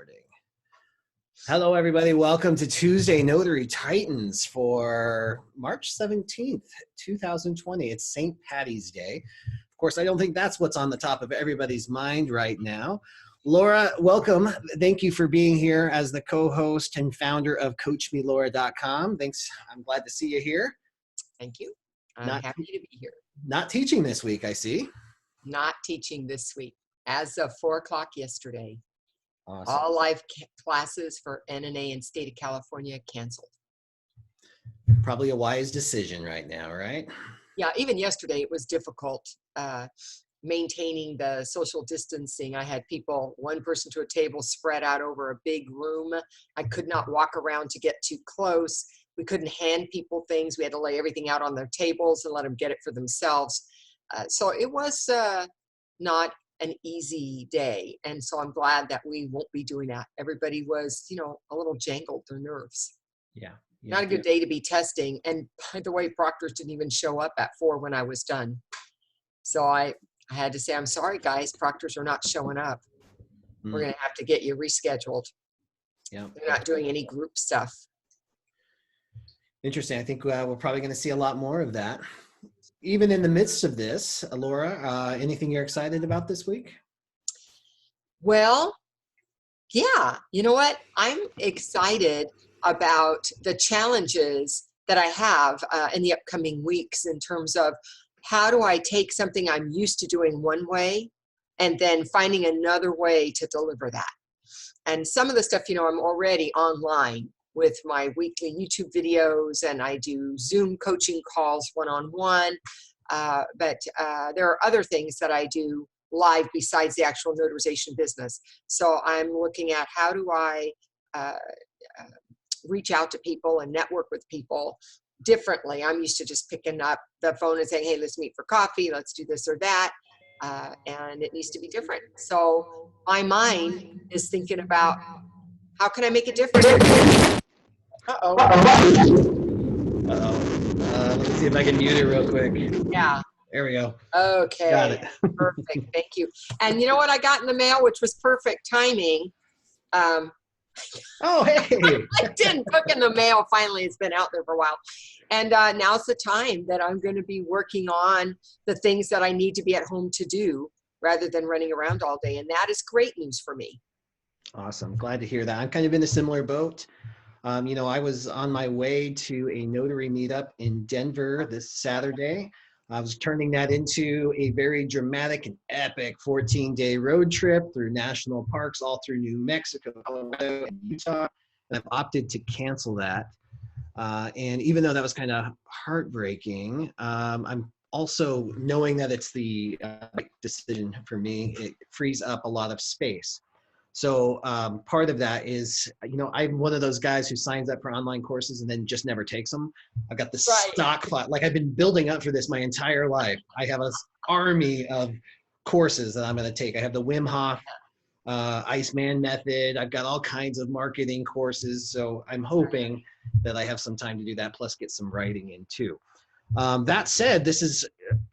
recording. Hello, everybody. Welcome to Tuesday Notary Titans for March 17th, 2020. It's St. Patty's Day. Of course, I don't think that's what's on the top of everybody's mind right now. Laura, welcome. Thank you for being here as the co-host and founder of CoachMeLaura.com. Thanks. I'm glad to see you here. Thank you. I'm happy to be here. Not teaching this week, I see. Not teaching this week. As of 4 o'clock yesterday, Awesome. all live classes for NNA and state of California canceled. Probably a wise decision right now, right? Yeah, even yesterday it was difficult maintaining the social distancing. I had people, one person to a table spread out over a big room. I could not walk around to get too close. We couldn't hand people things. We had to lay everything out on their tables and let them get it for themselves. So it was not an easy day. And so I'm glad that we won't be doing that. Everybody was, a little jangled, their nerves. Yeah. Not a good day to be testing. And by the way, proctors didn't even show up at 4 when I was done. So I had to say, I'm sorry, guys, proctors are not showing up. We're going to have to get you rescheduled. Yeah. They're not doing any group stuff. Interesting. I think we're probably going to see a lot more of that. Even in the midst of this, Laura, anything you're excited about this week? Well, yeah. You know what? I'm excited about the challenges that I have in the upcoming weeks in terms of how do I take something I'm used to doing one way and then finding another way to deliver that. And some of the stuff, I'm already online with my weekly YouTube videos, and I do Zoom coaching calls one-on-one. But there are other things that I do live besides the actual notarization business. So I'm looking at how do I reach out to people and network with people differently. I'm used to just picking up the phone and saying, hey, let's meet for coffee, let's do this or that. And it needs to be different. So my mind is thinking about how can I make a difference? Uh-oh. Let me see if I can mute it real quick. Yeah. There we go. Okay. Got it. Perfect. Thank you. And you know what I got in the mail, which was perfect timing? Oh, hey. LinkedIn book in the mail. Finally, it's been out there for a while. And now's the time that I'm going to be working on the things that I need to be at home to do rather than running around all day. And that is great news for me. Awesome. Glad to hear that. I'm kind of in a similar boat. I was on my way to a notary meetup in Denver this Saturday. I was turning that into a very dramatic and epic 14-day road trip through national parks, all through New Mexico, Colorado, and Utah. And I've opted to cancel that. And even though that was kind of heartbreaking, I'm also knowing that it's the right decision for me. It frees up a lot of space. So part of that is, I'm one of those guys who signs up for online courses and then just never takes them. I've got the stock file. Like I've been building up for this my entire life. I have an army of courses that I'm going to take. I have the Wim Hof Iceman method. I've got all kinds of marketing courses. So I'm hoping that I have some time to do that, plus get some writing in too. That said, this is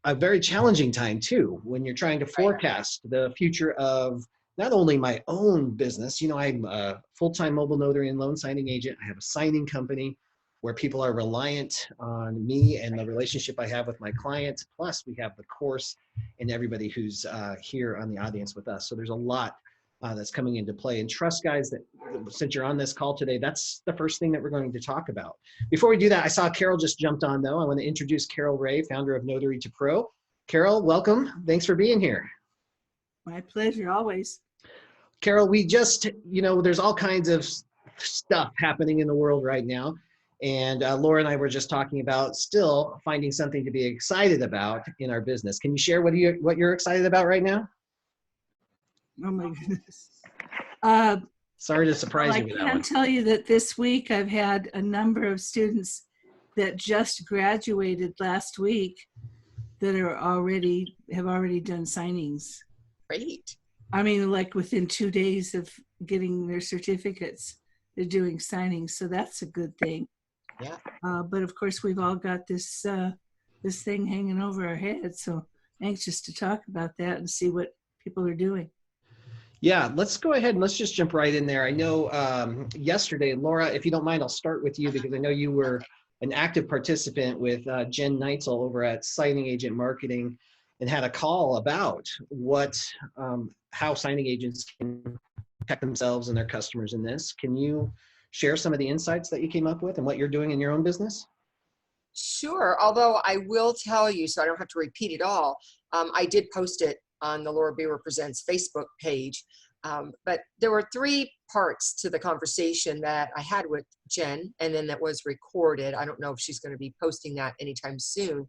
a very challenging time too, when you're trying to forecast the future of not only my own business. I'm a full-time mobile notary and loan signing agent. I have a signing company where people are reliant on me and the relationship I have with my clients. Plus we have the course and everybody who's here on the audience with us. So there's a lot that's coming into play. And trust, guys, that since you're on this call today, that's the first thing that we're going to talk about. Before we do that, I saw Carol just jumped on though. I want to introduce Carol Ray, founder of Notary to Pro. Carol, welcome. Thanks for being here. My pleasure, always. Carol, we just, there's all kinds of stuff happening in the world right now. And Laura and I were just talking about still finding something to be excited about in our business. Can you share what you're excited about right now? Oh my goodness. Sorry to surprise you with that one. I can tell you that this week I've had a number of students that just graduated last week that have already done signings. Great. I mean, like within 2 days of getting their certificates, they're doing signings. So that's a good thing. Yeah. But of course, we've all got this thing hanging over our heads. So anxious to talk about that and see what people are doing. Yeah, let's go ahead and let's just jump right in there. I know yesterday, Laura, if you don't mind, I'll start with you because I know you were an active participant with Jen Neitzel over at Signing Agent Marketing and had a call about how signing agents can protect themselves and their customers in this. Can you share some of the insights that you came up with and what you're doing in your own business? Sure. Although I will tell you, so I don't have to repeat it all, I did post it on the Laura Beaver Presents Facebook page. But there were three parts to the conversation that I had with Jen, and then that was recorded. I don't know if she's going to be posting that anytime soon.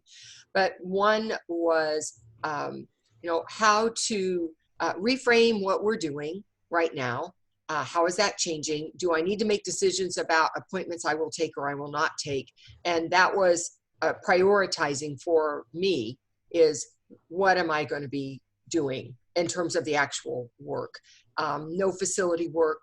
But one was, how to reframe what we're doing right now. How is that changing? Do I need to make decisions about appointments I will take or I will not take? And that was prioritizing for me is what am I going to be doing in terms of the actual work? No facility work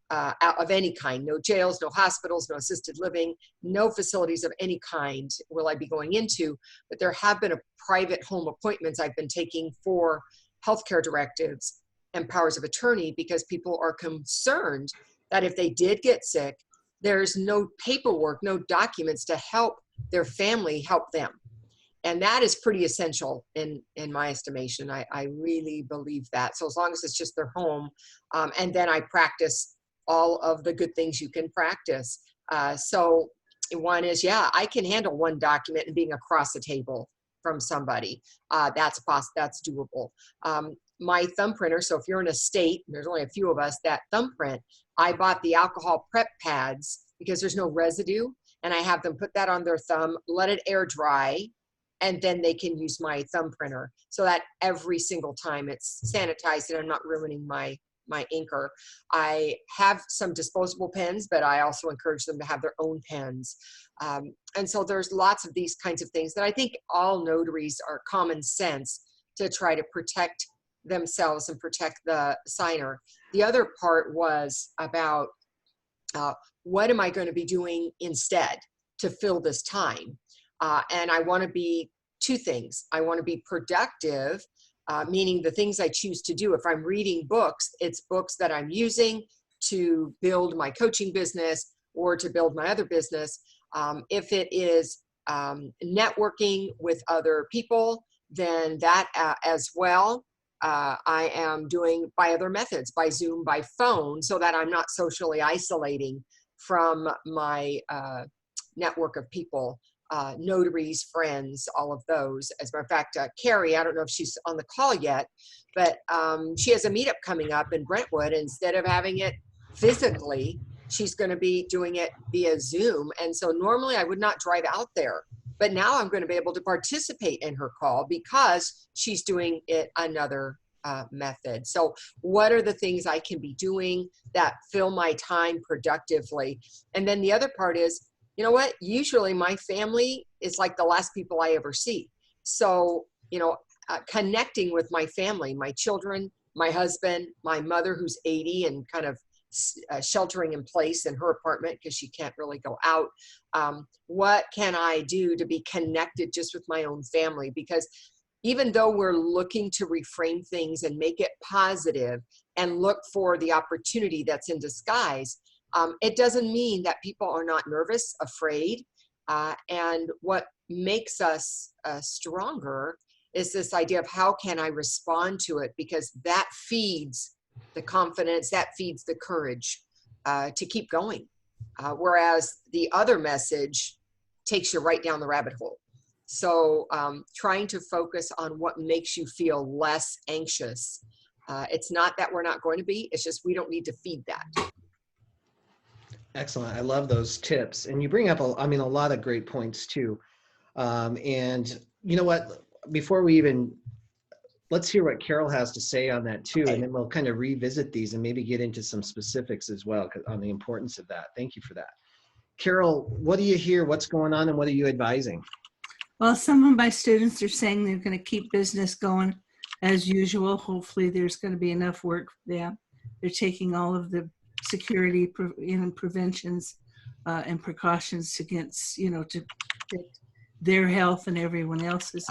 of any kind, no jails, no hospitals, no assisted living, no facilities of any kind will I be going into. But there have been private home appointments I've been taking for healthcare directives and powers of attorney because people are concerned that if they did get sick, there's no paperwork, no documents to help their family help them. And that is pretty essential in my estimation. I really believe that. So as long as it's just their home, and then I practice all of the good things you can practice. So one is, yeah, I can handle one document and being across the table from somebody. That's doable. My thumb printer, so if you're in a state, there's only a few of us that thumbprint, I bought the alcohol prep pads because there's no residue, and I have them put that on their thumb, let it air dry, and then they can use my thumb printer so that every single time it's sanitized and I'm not ruining my inker. I have some disposable pens, but I also encourage them to have their own pens. And so there's lots of these kinds of things that I think all notaries are common sense to try to protect themselves and protect the signer. The other part was about what am I going to be doing instead to fill this time? And I want to be two things. I want to be productive, meaning the things I choose to do. If I'm reading books, it's books that I'm using to build my coaching business or to build my other business. If it is networking with other people, then that as well. I am doing by other methods, by Zoom, by phone, so that I'm not socially isolating from my network of people, notaries, friends, all of those. As a matter of fact, Carrie, I don't know if she's on the call yet, but she has a meetup coming up in Brentwood. Instead of having it physically, she's going to be doing it via Zoom. And so normally I would not drive out there, but now I'm going to be able to participate in her call because she's doing it another method. So what are the things I can be doing that fill my time productively? And then the other part is, you know what? Usually my family is like the last people I ever see. So, connecting with my family, my children, my husband, my mother who's 80 and kind of sheltering in place in her apartment because she can't really go out. What can I do to be connected just with my own family? Because even though we're looking to reframe things and make it positive and look for the opportunity that's in disguise, it doesn't mean that people are not nervous, afraid. And what makes us stronger is this idea of how can I respond to it? Because that feeds the confidence, that feeds the courage to keep going. Whereas the other message takes you right down the rabbit hole. So trying to focus on what makes you feel less anxious. It's not that we're not going to be, it's just we don't need to feed that. Excellent. I love those tips. And you bring up, a lot of great points too. And you know what, before we even, let's hear what Carol has to say on that too. Okay. And then we'll kind of revisit these and maybe get into some specifics as well on the importance of that. Thank you for that. Carol, what do you hear? What's going on and what are you advising? Well, some of my students are saying they're going to keep business going as usual. Hopefully there's going to be enough work for them. They're taking all of the security preventions and precautions against, to protect their health and everyone else's.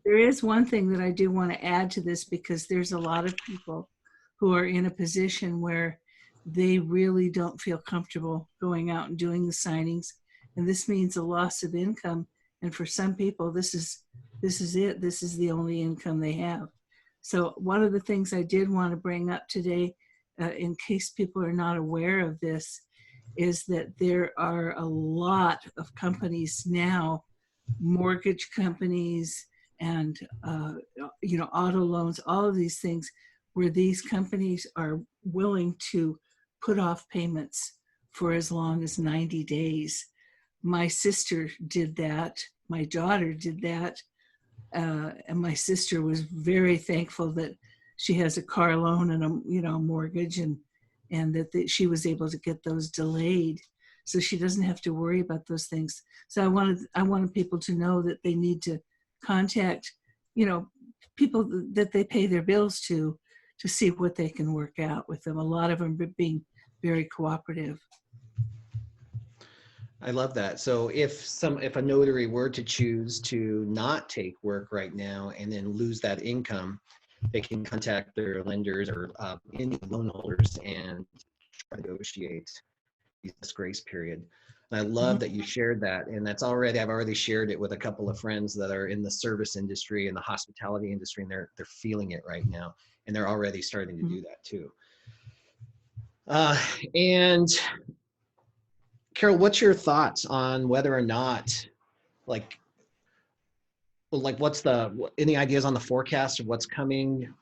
There is one thing that I do want to add to this because there's a lot of people who are in a position where they really don't feel comfortable going out and doing the signings. And this means a loss of income. And for some people, this is it. This is the only income they have. So one of the things I did want to bring up today, in case people are not aware of this, is that there are a lot of companies now, mortgage companies and auto loans, all of these things, where these companies are willing to put off payments for as long as 90 days. My sister did that. My daughter did that. And my sister was very thankful that she has a car loan and a mortgage, and that she was able to get those delayed, so she doesn't have to worry about those things. So I wanted people to know that they need to contact, people that they pay their bills to see what they can work out with them. A lot of them are being very cooperative. I love that. So if a notary were to choose to not take work right now and then lose that income, they can contact their lenders or any loan holders and try to negotiate this grace period. And I love that you shared that. And I've already shared it with a couple of friends that are in the service industry and the hospitality industry, and they're feeling it right now. And they're already starting to do that too. And Carol, what's your thoughts on whether or not, what's any ideas on the forecast of what's coming?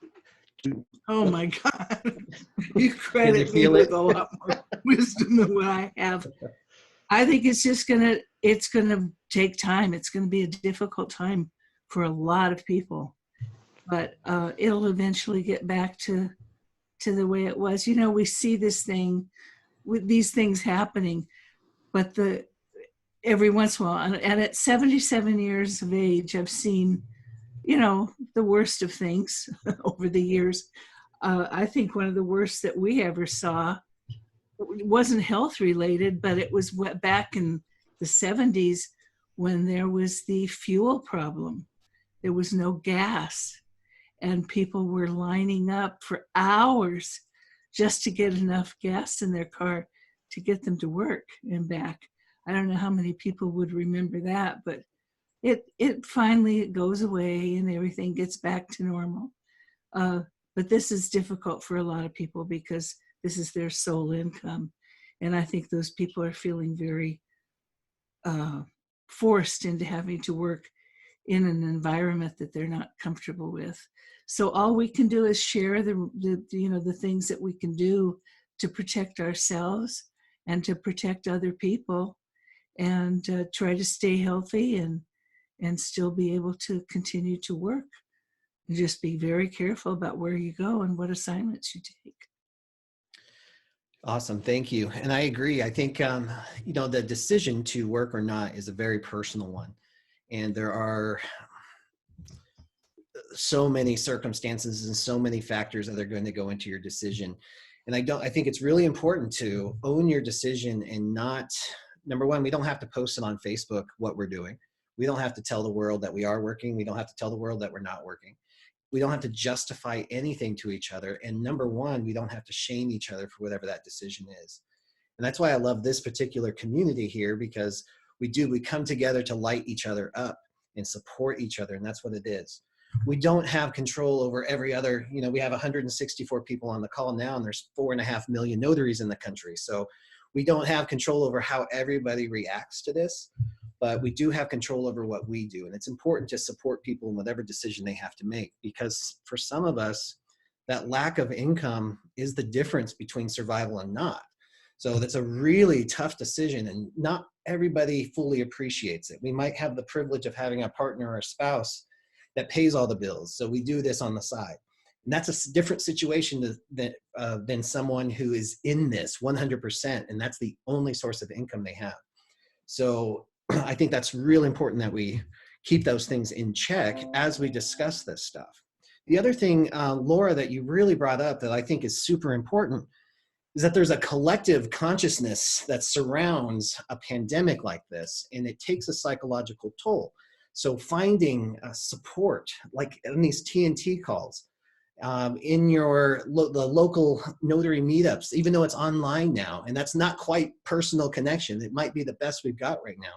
Oh my God. You credit me with a lot more wisdom than what I have. I think it's gonna take time. It's gonna be a difficult time for a lot of people, but it'll eventually get back to the way it was. We see this thing with these things happening, but every once in a while, and at 77 years of age, I've seen, the worst of things over the years. I think one of the worst that we ever saw wasn't health related, but it was back in the 70s when there was the fuel problem. There was no gas, and people were lining up for hours just to get enough gas in their car to get them to work and back. I don't know how many people would remember that, but it finally goes away and everything gets back to normal. But this is difficult for a lot of people because this is their sole income. And I think those people are feeling very forced into having to work in an environment that they're not comfortable with. So all we can do is share the things that we can do to protect ourselves and to protect other people, and try to stay healthy and still be able to continue to work. And just be very careful about where you go and what assignments you take. Awesome. Thank you. And I agree. I think, the decision to work or not is a very personal one. And there are so many circumstances and so many factors that are going to go into your decision. And I think it's really important to own your decision and not, number one, we don't have to post it on Facebook what we're doing. We don't have to tell the world that we are working. We don't have to tell the world that we're not working. We don't have to justify anything to each other. And number one, we don't have to shame each other for whatever that decision is. And that's why I love this particular community here, because we come together to light each other up and support each other. And that's what it is. We don't have control over every other, we have 164 people on the call now, and there's 4.5 million notaries in the country. So we don't have control over how everybody reacts to this, but we do have control over what we do. And it's important to support people in whatever decision they have to make, because for some of us, that lack of income is the difference between survival and not. So that's a really tough decision, and not everybody fully appreciates it. We might have the privilege of having a partner or a spouse that pays all the bills, so we do this on the side. And that's a different situation than someone who is in this 100%, and that's the only source of income they have. So I think that's really important that we keep those things in check as we discuss this stuff. The other thing, Laura, that you really brought up that I think is super important is that there's a collective consciousness that surrounds a pandemic like this, and it takes a psychological toll. So finding support, like in these TNT calls, in the local notary meetups, even though it's online now, and that's not quite personal connection. It might be the best we've got right now.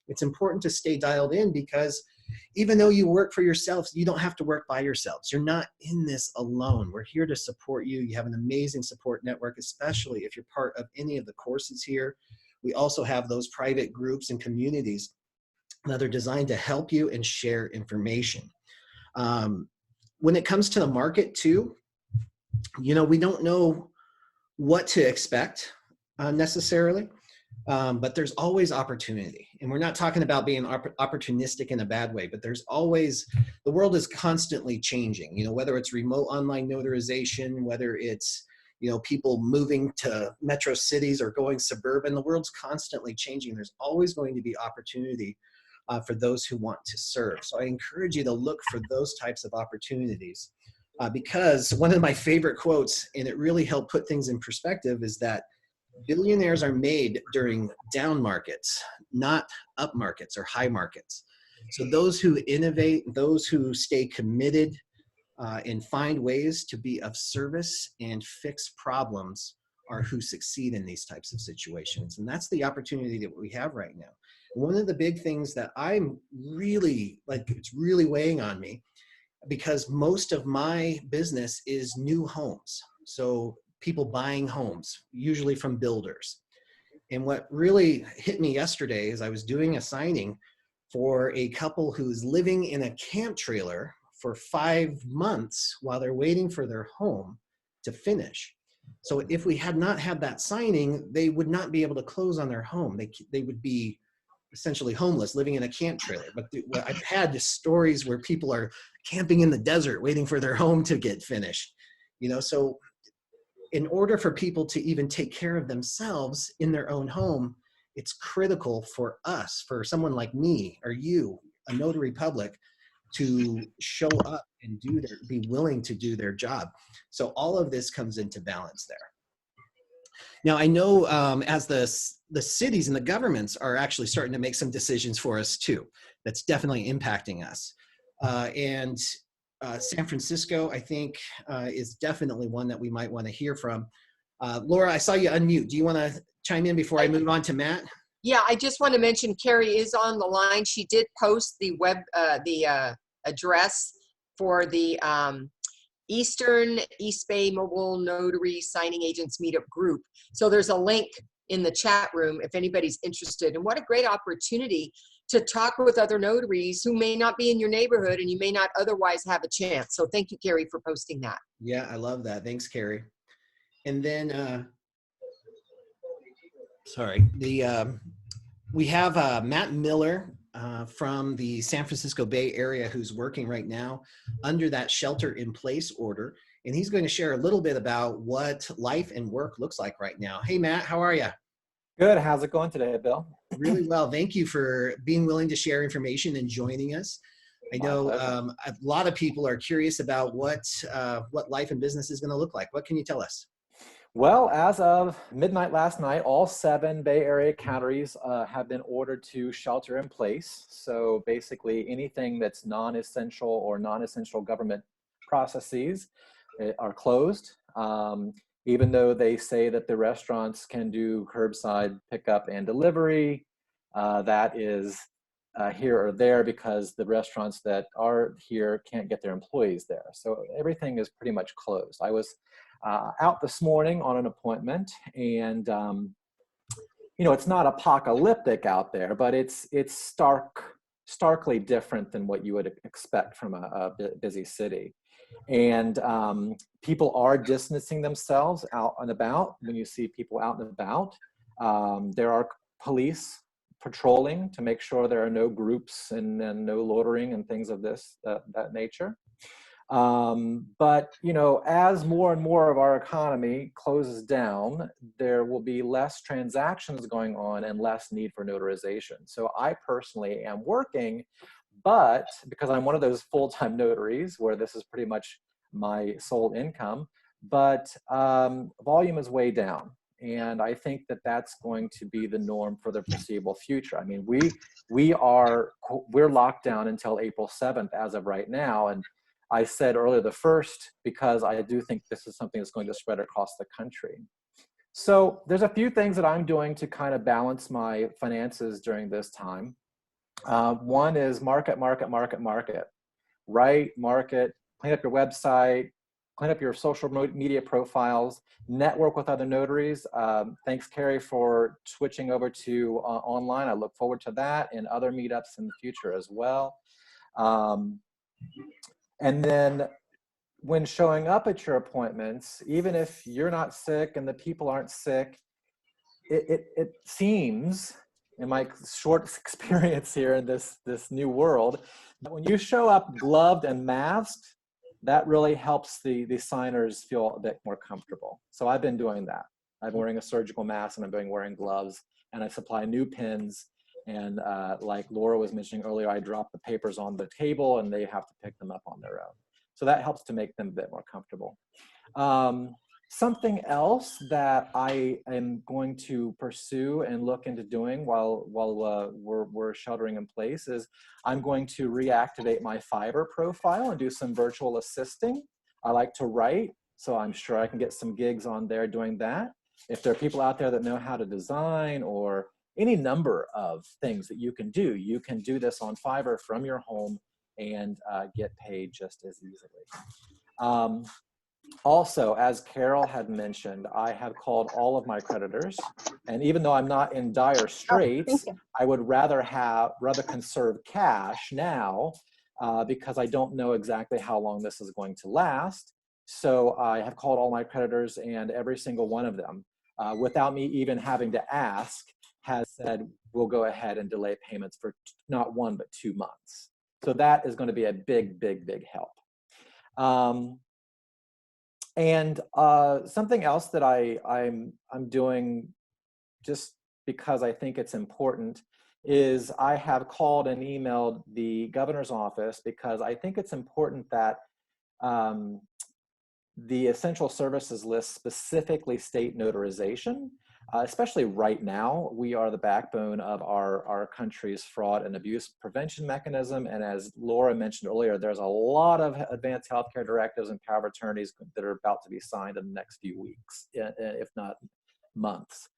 It's important to stay dialed in, because even though you work for yourselves, you don't have to work by yourselves. You're not in this alone. We're here to support you. You have an amazing support network, especially if you're part of any of the courses here. We also have those private groups and communities that are designed to help you and share information. When it comes to the market too, we don't know what to expect necessarily, but there's always opportunity. And we're not talking about being opportunistic in a bad way, but there's always, the world is constantly changing, whether it's remote online notarization, whether it's, people moving to metro cities or going suburban, the world's constantly changing. There's always going to be opportunity for those who want to serve. So I encourage you to look for those types of opportunities, because one of my favorite quotes, and it really helped put things in perspective, is that billionaires are made during down markets, not up markets or high markets. So those who innovate, those who stay committed and find ways to be of service and fix problems are who succeed in these types of situations. And that's the opportunity that we have right now. One of the big things that I'm really, it's really weighing on me, because most of my business is new homes. So people buying homes, usually from builders. And what really hit me yesterday is I was doing a signing for a couple who's living in a camp trailer for 5 months while they're waiting for their home to finish. So if we had not had that signing, they would not be able to close on their home. They would be essentially homeless, living in a camp trailer. But I've had stories where people are camping in the desert waiting for their home to get finished. So in order for people to even take care of themselves in their own home, it's critical for us, for someone like me or you, a notary public, to show up and be willing to do their job. So all of this comes into balance there. Now, I know as the cities and the governments are actually starting to make some decisions for us too, that's definitely impacting us. And San Francisco, I think, is definitely one that we might want to hear from. Laura, I saw you unmute. Do you want to chime in before I move on to Matt? Yeah, I just want to mention Carrie is on the line. She did post the address for the Eastern East Bay Mobile Notary Signing Agents Meetup Group. So there's a link in the chat room if anybody's interested. And what a great opportunity to talk with other notaries who may not be in your neighborhood and you may not otherwise have a chance. So thank you, Carrie, for posting that. Yeah, I love that. Thanks, Carrie. And then, we have Matt Miller from the San Francisco Bay Area who's working right now under that shelter-in-place order. And he's going to share a little bit about what life and work looks like right now. Hey, Matt, how are you? Good. How's it going today, Bill? Really well. Thank you for being willing to share information and joining us. I know a lot of people are curious about what life and business is going to look like. What can you tell us? Well, as of midnight last night, all 7 Bay Area counties have been ordered to shelter in place. So basically anything that's non-essential or non-essential government processes are closed. Even though they say that the restaurants can do curbside pickup and delivery, that is here or there because the restaurants that are here can't get their employees there. So everything is pretty much closed. I was out this morning on an appointment, and it's not apocalyptic out there, but it's starkly different than what you would expect from a busy city. And people are distancing themselves out and about. When you see people out and about, there are police patrolling to make sure there are no groups and no loitering and things of that nature. But, as more and more of our economy closes down, there will be less transactions going on and less need for notarization. So I personally am working, but because I'm one of those full-time notaries where this is pretty much my sole income, but volume is way down. And I think that that's going to be the norm for the foreseeable future. I mean, we're locked down until April 7th as of right now. And I said earlier the first, because I do think this is something that's going to spread across the country. So there's a few things that I'm doing to kind of balance my finances during this time. One is market. Write, market, clean up your website, clean up your social media profiles, network with other notaries. Thanks, Carrie, for switching over to online. I look forward to that and other meetups in the future as well. And then when showing up at your appointments, even if you're not sick and the people aren't sick, it seems, in my short experience here in this new world, that when you show up gloved and masked, that really helps the signers feel a bit more comfortable. So I've been doing that. I'm wearing a surgical mask and I've been wearing gloves, and I supply new pins. And like Laura was mentioning earlier, I drop the papers on the table and they have to pick them up on their own. So that helps to make them a bit more comfortable. Something else that I am going to pursue and look into doing while we're sheltering in place is I'm going to reactivate my Fiverr profile and do some virtual assisting. I like to write, so I'm sure I can get some gigs on there doing that. If there are people out there that know how to design or any number of things that you can do this on Fiverr from your home and get paid just as easily. Also, as Carol had mentioned, I have called all of my creditors, and even though I'm not in dire straits, I would rather conserve cash now because I don't know exactly how long this is going to last. So I have called all my creditors, and every single one of them, without me even having to ask, has said, we'll go ahead and delay payments for not 1, but 2 months. So that is going to be a big, big, big help. And something else that I'm doing just because I think it's important is I have called and emailed the governor's office because I think it's important that the essential services list specifically state notarization. Especially right now, we are the backbone of our country's fraud and abuse prevention mechanism. And as Laura mentioned earlier, there's a lot of advanced healthcare directives and power of attorneys that are about to be signed in the next few weeks, if not months.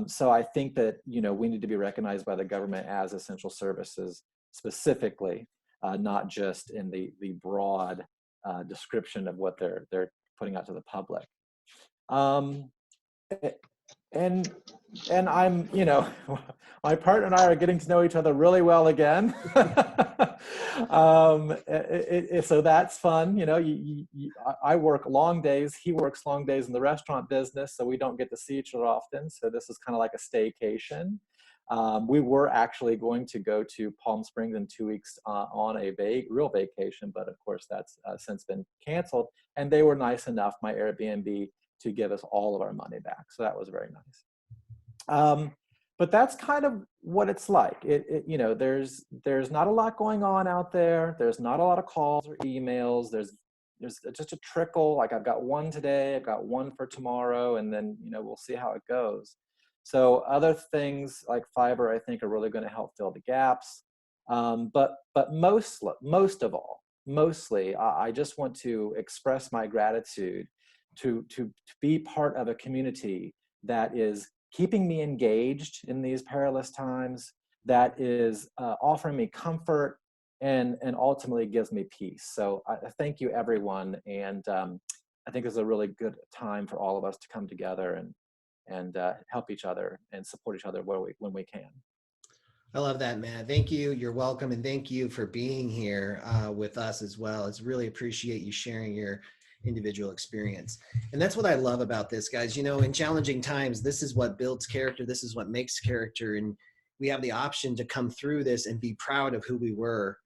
So I think that, we need to be recognized by the government as essential services specifically, not just in the broad description of what they're putting out to the public. And I'm, my partner and I are getting to know each other really well again. So that's fun. I work long days. He works long days in the restaurant business, so we don't get to see each other often. So this is kind of like a staycation. We were actually going to go to Palm Springs in 2 weeks on a real vacation, but of course that's since been canceled. And they were nice enough, my Airbnb, to give us all of our money back. So that was very nice. But that's kind of what it's like. There's not a lot going on out there. There's not a lot of calls or emails. There's just a trickle. Like I've got one today, I've got one for tomorrow, and then, we'll see how it goes. So other things like Fiverr, I think, are really going to help fill the gaps. But mostly, I just want to express my gratitude to be part of a community that is keeping me engaged in these perilous times, that is offering me comfort and ultimately gives me peace. So I thank you, everyone. And I think it's a really good time for all of us to come together and help each other and support each other when we can. I love that, Matt. Thank you. You're welcome. And thank you for being here with us as well. It's really appreciate you sharing your individual experience. And that's what I love about this, guys. In challenging times, this is what builds character. This is what makes character. And we have the option to come through this and be proud of who we were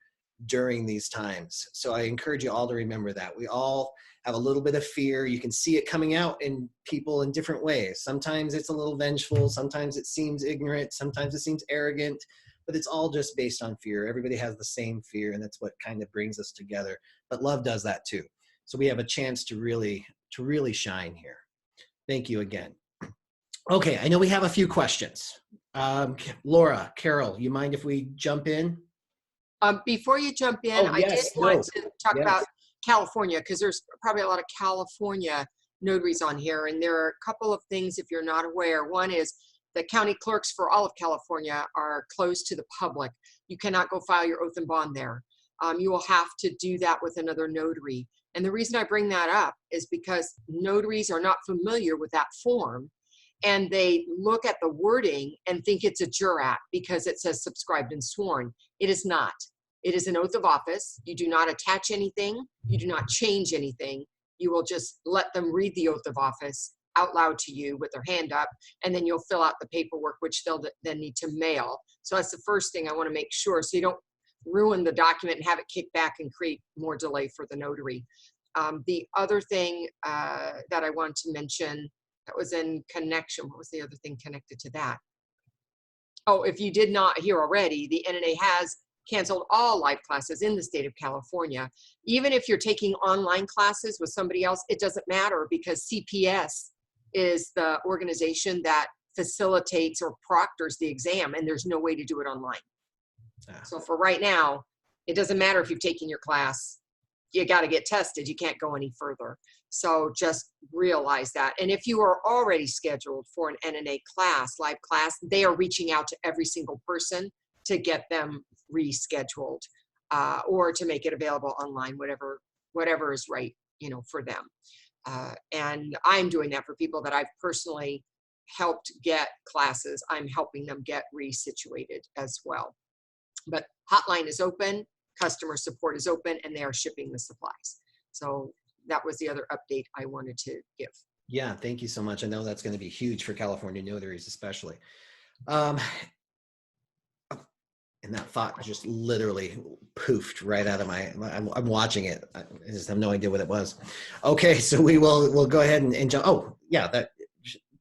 during these times. So I encourage you all to remember that. We all have a little bit of fear. You can see it coming out in people in different ways. Sometimes it's a little vengeful. Sometimes it seems ignorant. Sometimes it seems arrogant. But it's all just based on fear. Everybody has the same fear, and that's what kind of brings us together. But love does that too. So we have a chance to really shine here. Thank you again. Okay, I know we have a few questions. Laura, Carol, you mind if we jump in? Before you jump in, I did want to talk about California, because there's probably a lot of California notaries on here. And there are a couple of things, if you're not aware. One is the county clerks for all of California are closed to the public. You cannot go file your oath and bond there. You will have to do that with another notary. And the reason I bring that up is because notaries are not familiar with that form, and they look at the wording and think it's a jurat because it says subscribed and sworn. It is not. It is an oath of office. You do not attach anything. You do not change anything. You will just let them read the oath of office out loud to you with their hand up, and then you'll fill out the paperwork, which they'll then need to mail. So that's the first thing I want to make sure, so you don't ruin the document and have it kick back and create more delay for the notary. The other thing that I want to mention that was in connection, what was the other thing connected to that? Oh, if you did not hear already, the NNA has canceled all live classes in the state of California. Even if you're taking online classes with somebody else, it doesn't matter, because CPS is the organization that facilitates or proctors the exam, and there's no way to do it online. So for right now, it doesn't matter if you've taken your class, you got to get tested. You can't go any further. So just realize that. And if you are already scheduled for an NNA class, live class, they are reaching out to every single person to get them rescheduled or to make it available online, whatever is right, for them. And I'm doing that for people that I've personally helped get classes. I'm helping them get resituated as well. But hotline is open, customer support is open, and they are shipping the supplies. So that was the other update I wanted to give. Yeah, thank you so much. I know that's going to be huge for California notaries, especially. And that thought just literally poofed right out of I'm watching it. I just have no idea what it was. Okay, so we'll go ahead and jump. Oh, yeah,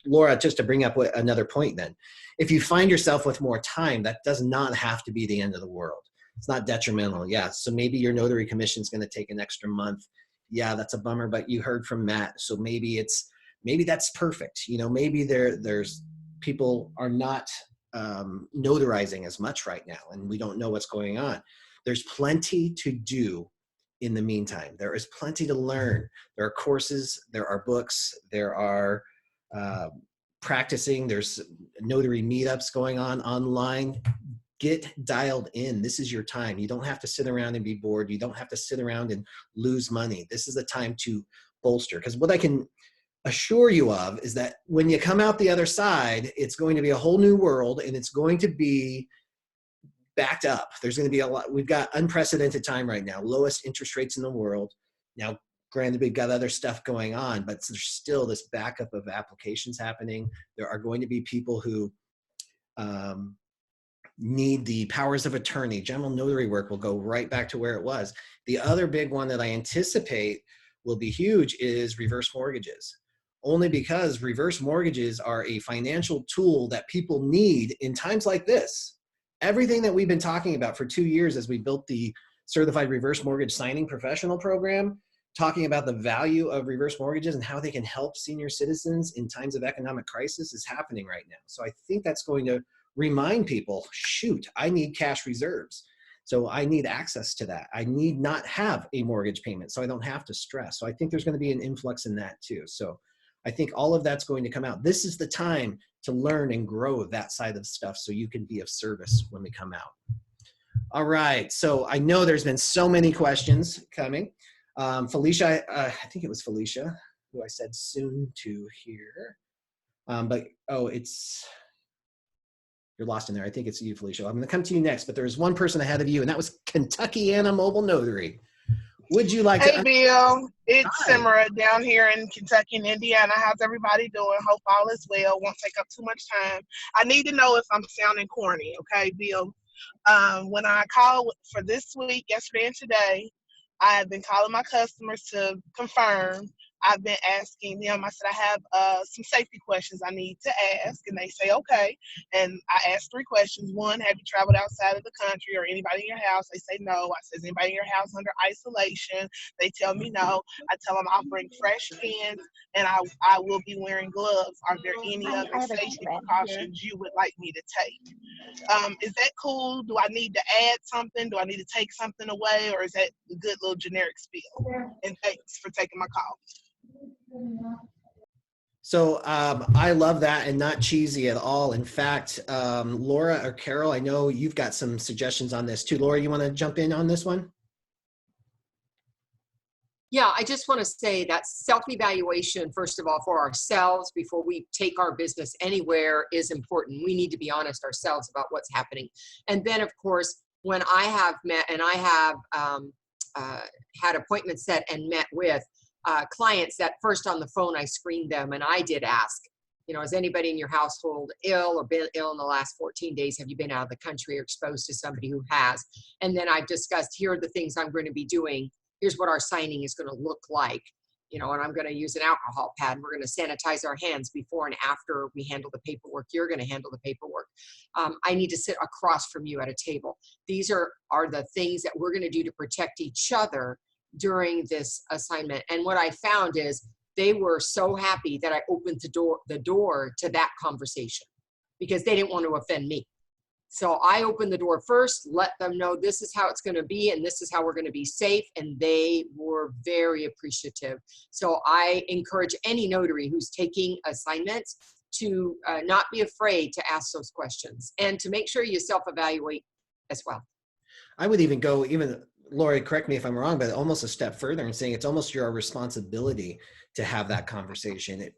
Laura, just to bring up another point then. If you find yourself with more time, that does not have to be the end of the world. It's not detrimental. Yeah, so maybe your notary commission is going to take an extra month. Yeah, that's a bummer, but you heard from Matt. So maybe that's perfect. Maybe there's people are not notarizing as much right now, and we don't know what's going on. There's plenty to do in the meantime. There is plenty to learn. There are courses, there are books, there are practicing, there's notary meetups going on online. Get dialed in. This is your time. You don't have to sit around and be bored. You don't have to sit around and lose money. This is the time to bolster, because what I can assure you of is that when you come out the other side, it's going to be a whole new world, and it's going to be backed up. There's going to be a lot. We've got unprecedented time right now, lowest interest rates in the world. Now, granted, we've got other stuff going on, but there's still this backup of applications happening. There are going to be people who need the powers of attorney. General notary work will go right back to where it was. The other big one that I anticipate will be huge is reverse mortgages. Only because reverse mortgages are a financial tool that people need in times like this. Everything that we've been talking about for 2 years as we built the Certified Reverse Mortgage Signing Professional Program, talking about the value of reverse mortgages and how they can help senior citizens in times of economic crisis, is happening right now. So I think that's going to remind people, shoot, I need cash reserves. So I need access to that. I need not have a mortgage payment, so I don't have to stress. So I think there's going to be an influx in that too. So I think all of that's going to come out. This is the time to learn and grow that side of stuff so you can be of service when we come out. All right, so I know there's been so many questions coming. Felicia, I think it was Felicia who I said soon to hear. You're lost in there. I think it's you, Felicia. I'm going to come to you next, but there's one person ahead of you, and that was Kentuckiana Mobile Notary. Would you like to? Hey, Bill. It's Hi. Simra down here in Kentucky and Indiana. How's everybody doing? Hope all is well. Won't take up too much time. I need to know if I'm sounding corny, okay, Bill? When I called for this week, yesterday and today, I have been calling my customers to confirm I've been asking them. I said, I have some safety questions I need to ask. And they say, okay. And I asked 3 questions. One, have you traveled outside of the country or anybody in your house? They say no. I said, is anybody in your house under isolation? They tell me no. I tell them I'll bring fresh pens and I will be wearing gloves. Are there any other safety precautions you would like me to take? Is that cool? Do I need to add something? Do I need to take something away? Or is that a good little generic spiel? And thanks for taking my call. So I love that, and not cheesy at all. In fact, Laura or Carol, I know you've got some suggestions on this too. Laura, you want to jump in on this one? Yeah, I just want to say that self-evaluation, first of all, for ourselves before we take our business anywhere is important. We need to be honest ourselves about what's happening. And then, of course, when I have met and I have had appointments set and met with clients, that first on the phone, I screened them and I did ask, you know, is anybody in your household ill or been ill in the last 14 days? Have you been out of the country or exposed to somebody who has? And then I've discussed, here are the things I'm going to be doing. Here's what our signing is going to look like, you know, and I'm going to use an alcohol pad. We're going to sanitize our hands before and after we handle the paperwork. You're going to handle the paperwork. I need to sit across from you at a table. These are the things that we're going to do to protect each other during this assignment. And what I found is they were so happy that I opened the door to that conversation because they didn't want to offend me. So I opened the door first, let them know this is how it's going to be and this is how we're going to be safe. And they were very appreciative. So I encourage any notary who's taking assignments to not be afraid to ask those questions and to make sure you self-evaluate as well. I would even go, Lori, correct me if I'm wrong, but almost a step further and saying it's almost your responsibility to have that conversation.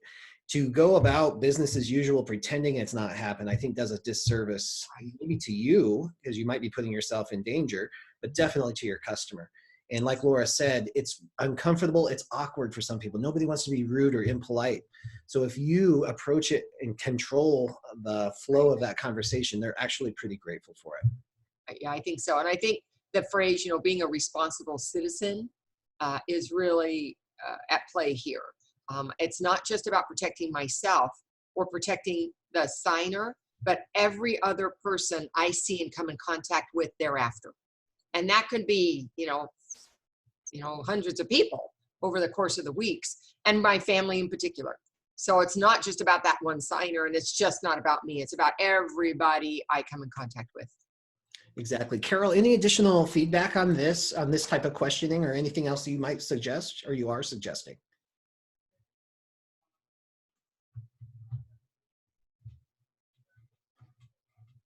To go about business as usual, pretending it's not happened, I think does a disservice maybe to you, because you might be putting yourself in danger, but definitely to your customer. And like Laura said, it's uncomfortable, it's awkward for some people. Nobody wants to be rude or impolite. So if you approach it and control the flow of that conversation, they're actually pretty grateful for it. Yeah, I think so. And I think the phrase, you know, being a responsible citizen is really at play here. It's not just about protecting myself or protecting the signer, but every other person I see and come in contact with thereafter. And that could be, you know, hundreds of people over the course of the weeks, and my family in particular. So it's not just about that one signer, and it's just not about me. It's about everybody I come in contact with. Exactly. Carol, any additional feedback on this type of questioning, or anything else you might suggest or you are suggesting?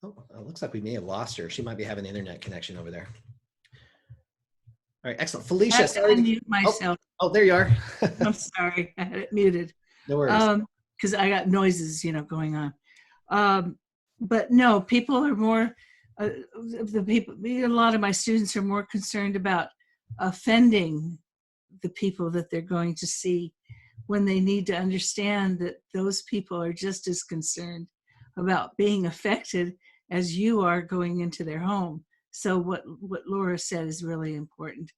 Oh, it looks like we may have lost her. She might be having an internet connection over there. All right, excellent. Felicia, I have to unmute myself. Oh, there you are. I'm sorry, I had it muted. No worries. Because I got noises, you know, going on. But no, people are more, a lot of my students are more concerned about offending the people that they're going to see, when they need to understand that those people are just as concerned about being affected as you are going into their home. So what Laura said is really important.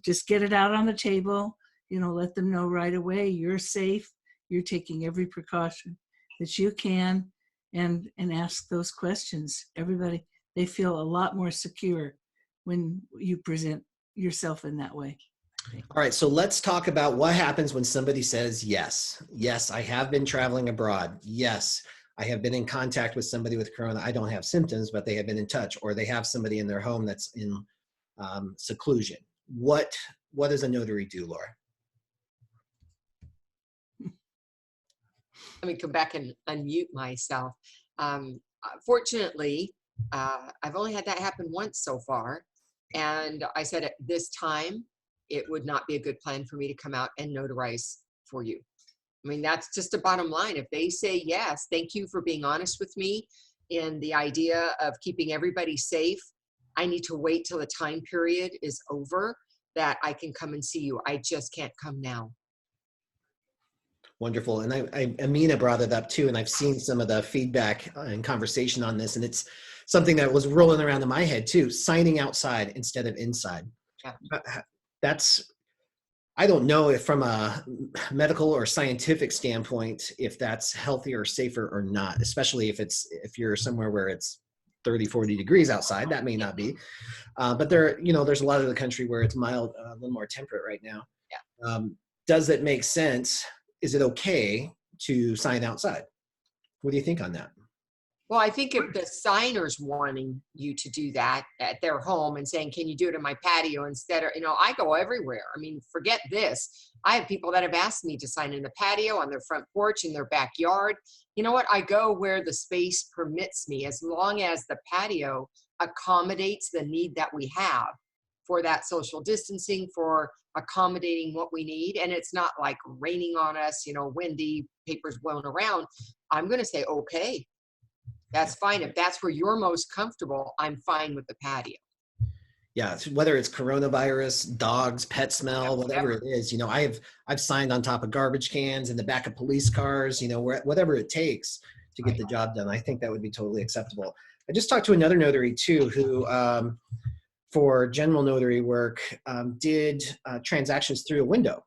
Just get it out on the table, you know, let them know right away you're safe, you're taking every precaution that you can, and ask those questions. Everybody, they feel a lot more secure when you present yourself in that way. All right, so let's talk about what happens when somebody says yes. Yes, I have been traveling abroad. Yes, I have been in contact with somebody with corona. I don't have symptoms, but they have been in touch, or they have somebody in their home that's in seclusion. What does a notary do, Laura? Let me come back and unmute myself. Fortunately, I've only had that happen once so far. And I said at this time, it would not be a good plan for me to come out and notarize for you. I mean, that's just a bottom line. If they say yes, thank you for being honest with me in the idea of keeping everybody safe. I need to wait till the time period is over that I can come and see you. I just can't come now. Wonderful. And Amina brought it up too, and I've seen some of the feedback and conversation on this, and it's something that was rolling around in my head too, signing outside instead of inside. Yeah. That's I don't know if from a medical or scientific standpoint, if that's healthier or safer or not, especially if you're somewhere where it's 30, 40 degrees outside, that may not be. But there's a lot of the country where it's mild, a little more temperate right now. Does it make sense? Is it okay to sign outside? What do you think on that? Well, I think if the signer's wanting you to do that at their home and saying, can you do it in my patio instead of, I go everywhere. I mean, forget this. I have people that have asked me to sign in the patio, on their front porch, in their backyard. You know what? I go where the space permits me, as long as the patio accommodates the need that we have for that social distancing, for accommodating what we need. And it's not like raining on us, windy, papers blown around. I'm going to say, okay. That's fine. If that's where you're most comfortable, I'm fine with the patio. Yeah, whether it's coronavirus, dogs, pet smell, whatever it is, I've signed on top of garbage cans, in the back of police cars, whatever it takes to get the job done. I think that would be totally acceptable. I just talked to another notary too, who for general notary work did transactions through a window.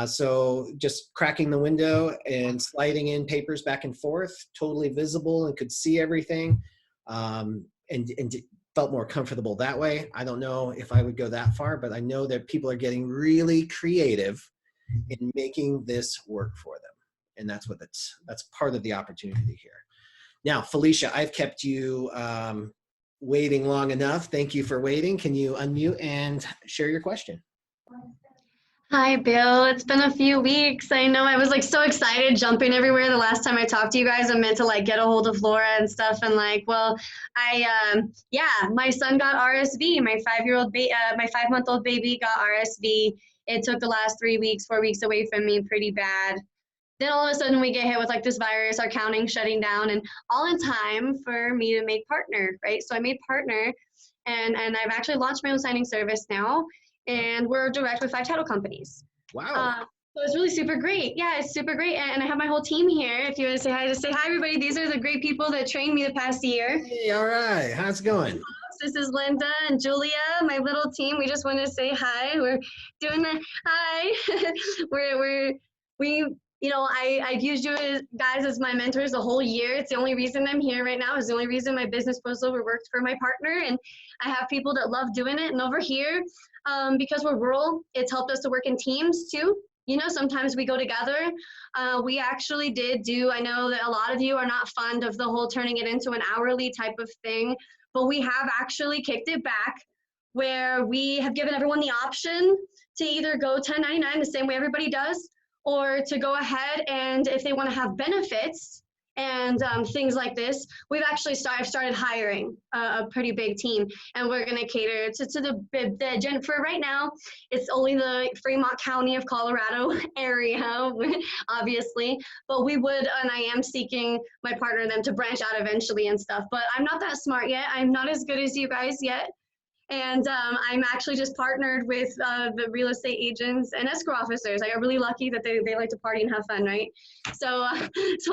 So just cracking the window and sliding in papers back and forth, totally visible, and could see everything, and felt more comfortable that way. I don't know if I would go that far, but I know that people are getting really creative in making this work for them. And that's part of the opportunity here. Now, Felicia, I've kept you waiting long enough. Thank you for waiting. Can you unmute and share your question? Hi, Bill. It's been a few weeks. I know I was so excited, jumping everywhere the last time I talked to you guys. I meant to get a hold of Laura and stuff. And my son got RSV. My 5-month-old baby got RSV. It took the last 4 weeks away from me pretty bad. Then all of a sudden we get hit with this virus, our counting shutting down, and all in time for me to make partner, right? So I made partner, and I've actually launched my own signing service now. And we're direct with 5 title companies. Wow. So it's really super great. Yeah, it's super great. And I have my whole team here. If you want to say hi, just say hi, everybody. These are the great people that trained me the past year. Hey, all right. How's it going? This is Linda and Julia, my little team. We just want to say hi. We're doing the hi. I've used you guys as my mentors the whole year. It's the only reason I'm here right now. It's the only reason my business proposal worked for my partner. And I have people that love doing it. And over here, because we're rural, it's helped us to work in teams too. Sometimes we go together. We actually I know that a lot of you are not fond of the whole turning it into an hourly type of thing, but we have actually kicked it back, where we have given everyone the option to either go 1099 the same way everybody does, or to go ahead and if they want to have benefits and things like this, we've actually started hiring a pretty big team, and we're going to cater to the for right now. It's only the Fremont County of Colorado area, obviously, but we would, and I am seeking my partner and them to branch out eventually and stuff, but I'm not that smart yet. I'm not as good as you guys yet. And I'm actually just partnered with the real estate agents and escrow officers. I got really lucky that they like to party and have fun, right? So I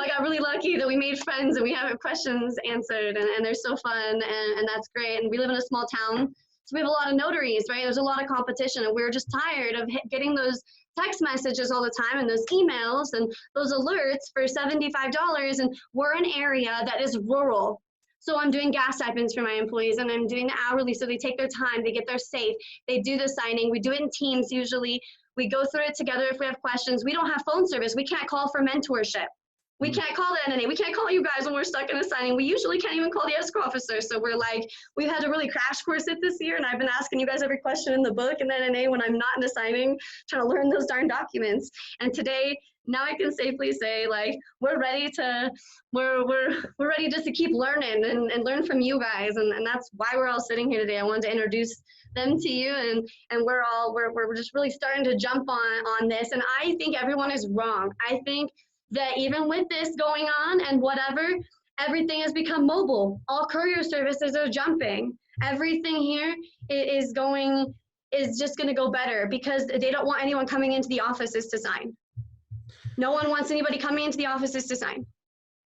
got really lucky that we made friends and we have questions answered, and they're so fun, and that's great. And we live in a small town, so we have a lot of notaries, right? There's a lot of competition, and we were just tired of getting those text messages all the time and those emails and those alerts for $75. And we're an area that is rural. So I'm doing gas stipends for my employees, and I'm doing the hourly, so they take their time, they get there safe, they do the signing. We do it in teams usually. We go through it together if we have questions. We don't have phone service. We can't call for mentorship. We can't call the NNA. We can't call you guys when we're stuck in a signing. We usually can't even call the escrow officer. So we've had to really crash course it this year, and I've been asking you guys every question in the book and the NNA when I'm not in the signing, trying to learn those darn documents. And today, now I can safely say, we're ready just to keep learning and learn from you guys, and that's why we're all sitting here today. I wanted to introduce them to you, and we're just really starting to jump on this. And I think everyone is wrong. I think that even with this going on and whatever, everything has become mobile. All courier services are jumping. Everything here is just going to go better, because they don't want anyone coming into the offices to sign. No one wants anybody coming into the offices to sign.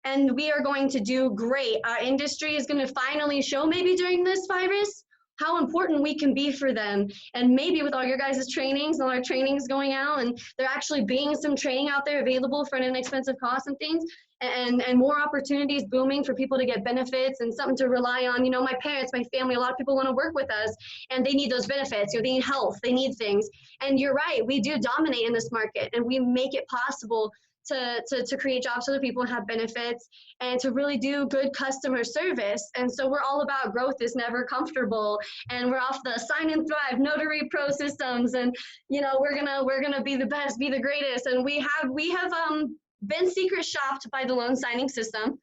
And we are going to do great. Our industry is going to finally show, maybe during this virus, how important we can be for them. And maybe with all your guys' trainings, all our trainings going out, and there actually being some training out there available for an inexpensive cost and things, and more opportunities booming for people to get benefits and something to rely on. You know, my parents, my family, a lot of people want to work with us and they need those benefits. You know, they need health, they need things. And you're right, we do dominate in this market, and we make it possible to create jobs for the people and have benefits and to really do good customer service. And so we're all about growth is never comfortable, and we're off the Sign and Thrive Notary Pro systems, and you know, we're gonna be the best, be the greatest. And we have been secret shopped by the loan signing system.